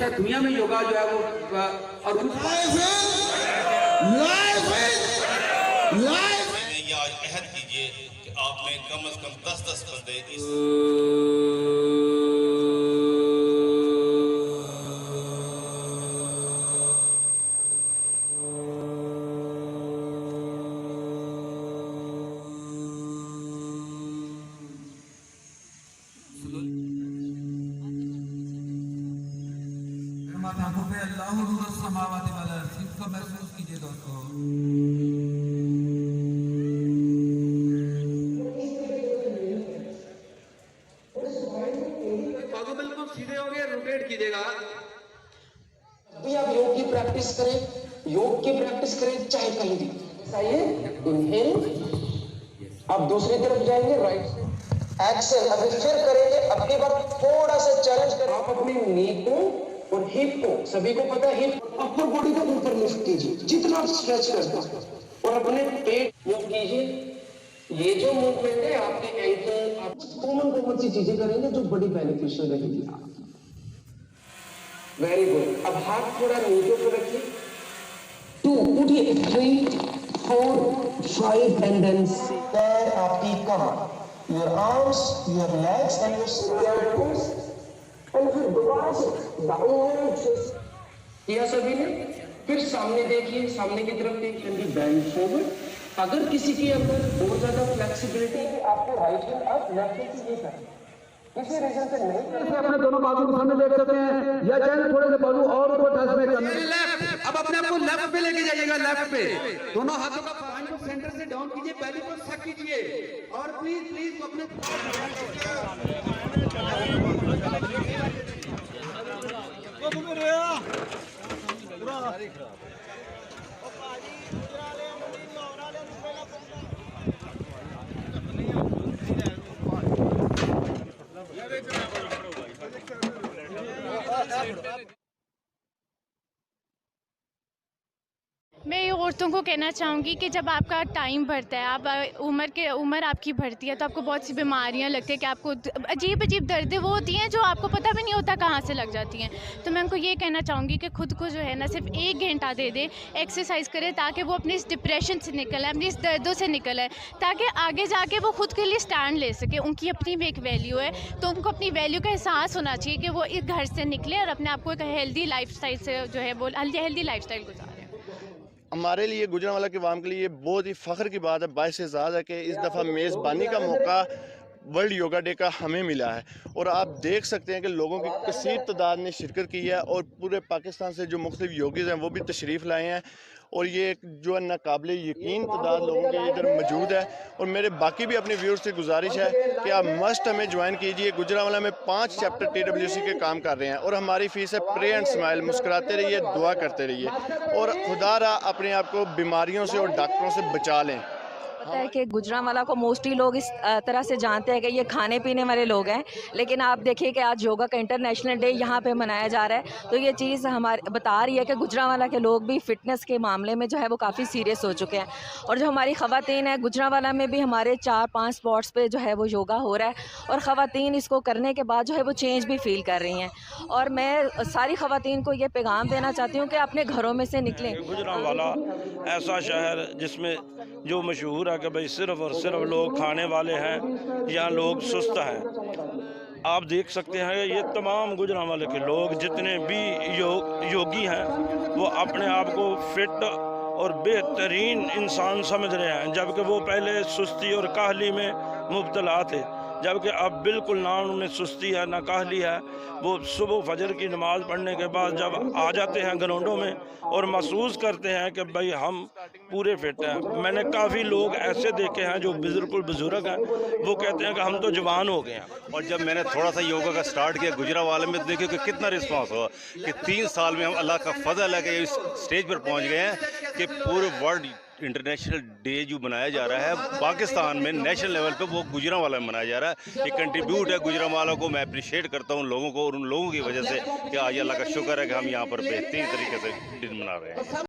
है दुनिया में योगा जो है वो और ये आज अहद कीजिए कि आप में कम से कम 10-10 बंदे इस इसको महसूस कीजिए दोस्तों। बाजू बिल्कुल सीधे हो गए, रोटेट कीजिएगा। अभी आप योग की प्रैक्टिस करें, चाहे कहीं भी। आइए, इनहेल, आप दूसरी तरफ जाएंगे, राइट एक्सेल। अभी फिर करेंगे, अपनी बार थोड़ा सा चैलेंज करें। आप अपने नी को और हिप को, सभी को पता है हिप अपर बॉडी को ऊपर लिफ्ट कीजिए जितना आप स्ट्रेच करते हैं, और अपने पेट मूव कीजिए। ये जो मूवमेंट है आपके एंकल, आप कॉमन सी चीजें करेंगे जो बड़ी बेनिफिशियल रहेगी। Very good. अब हाथ थोड़ा नीचे को रखिए। 2 उठिए, 3 4 5 एंड देन पैर आपकी कमर, your arms, your legs and your toes, और फिर दोबारा से डाउनवर्ड किया सभी ने। फिर सामने देखिए, सामने की तरफ देखिए, बैंड फॉरवर्ड। अगर किसी के अंदर बहुत ज्यादा फ्लेक्सिबिलिटी है, आपको right hand up, left hand ये करें। किसी रीजन से नहीं ऐसे अपने दोनों बाजू को सामने ले सकते हैं या चाहे थोड़े से बाजू और ऊपर टच में करना है। लेफ्ट, अब अपने आप को लेफ्ट पे लेके जाइएगा, लेफ्ट पे दोनों हाथों का पॉइंट को सेंटर से डाउन कीजिए, पहले को सक कीजिए और प्लीज प्लीज अपने मैं ये औरतों को कहना चाहूँगी कि जब आपका टाइम बढ़ता है, आप उम्र आपकी बढ़ती है, तो आपको बहुत सी बीमारियाँ लगती है कि आपको अजीब अजीब दर्दें वो होती हैं जो आपको पता भी नहीं होता कहाँ से लग जाती हैं। तो मैं उनको ये कहना चाहूँगी कि खुद को जो है ना सिर्फ 1 घंटा दे दे, एक्सरसाइज करे, ताकि वो अपने इस डिप्रेशन से निकल आए, अपनी इस दर्दों से निकल आए, ताकि आगे जाके वो खुद के लिए स्टैंड ले सके। उनकी अपनी भी एक वैल्यू है, तो उनको अपनी वैल्यू का एहसास होना चाहिए कि वो इस घर से निकले और अपने आप को एक हेल्दी लाइफ स्टाइल से जो है वो हेल्दी लाइफ स्टाइल गुजारें। हमारे लिए, गुजरांवाला के अवाम के लिए बहुत ही फ़ख्र की बात है, बाइस एज़ाज़ है कि इस दफ़ा मेज़बानी का मौका वर्ल्ड योगा डे का हमें मिला है। और आप देख सकते हैं कि लोगों की कसीर तादाद ने शिरकत की है और पूरे पाकिस्तान से जो मुख्तलिफ योगीज़ हैं वो भी तशरीफ़ लाए हैं, और ये जो है नाकाबिले यकीन तादाद लोगों के इधर मौजूद है। और मेरे बाकी भी अपने व्यूअर्स से गुजारिश है कि आप मस्ट हमें ज्वाइन कीजिए। गुजरांवाला में 5 चैप्टर TWC के काम कर रहे हैं और हमारी फ़ीस है प्रे एंड स्माइल। मुस्कुराते रहिए, दुआ करते रहिए और खुदा रा अपने आप को बीमारियों से और डॉक्टरों से बचा लें। पता है कि गुजरांवाला को मोस्टली लोग इस तरह से जानते हैं कि ये खाने पीने वाले लोग हैं, लेकिन आप देखिए कि आज योगा का इंटरनेशनल डे यहाँ पे मनाया जा रहा है, तो ये चीज़ हमारे बता रही है कि गुजरांवाला के लोग भी फ़िटनेस के मामले में जो है वो काफ़ी सीरियस हो चुके हैं। और जो हमारी ख़वातीन है गुजरांवाला में भी हमारे 4-5 स्पॉट्स पे जो है वो योगा हो रहा है, और ख़वातीन इसको करने के बाद जो है वो चेंज भी फ़ील कर रही हैं। और मैं सारी ख़वातीन को ये पैगाम देना चाहती हूँ कि अपने घरों में से निकलें। गुजरांवाला ऐसा शहर जिसमें जो मशहूर है कि भाई सिर्फ़ और सिर्फ लोग खाने वाले हैं, यहाँ लोग सुस्त हैं। आप देख सकते हैं ये तमाम गुजरांवाले के लोग जितने भी योगी हैं वो अपने आप को फिट और बेहतरीन इंसान समझ रहे हैं, जबकि वो पहले सुस्ती और काहली में मुब्तला थे, जबकि अब बिल्कुल ना उनमें सुस्ती है ना काहली है। वो सुबह फजर की नमाज़ पढ़ने के बाद जब आ जाते हैं ग्राउंडों में और महसूस करते हैं कि भाई हम पूरे फिट हैं। मैंने काफ़ी लोग ऐसे देखे हैं जो बिल्कुल बुजुर्ग हैं, वो कहते हैं कि हम तो जवान हो गए हैं। और जब मैंने थोड़ा सा योगा का स्टार्ट किया गुजरांवाला में, देखिए कि कितना रिस्पांस हुआ कि 3 साल में हम अल्लाह का फजल है कि इस स्टेज पर पहुंच गए हैं कि पूरे वर्ल्ड इंटरनेशनल डे जो मनाया जा रहा है पाकिस्तान में नेशनल लेवल पे, वो गुजरांवाला में मनाया जा रहा है। ये कंट्रीब्यूट है गुजरांवाला को। मैं अप्रिशिएट करता हूँ उन लोगों को और उन लोगों की वजह से कि आज अल्लाह का शुक्र है कि हम यहाँ पर बेहतरीन तरीके से दिन मना रहे हैं।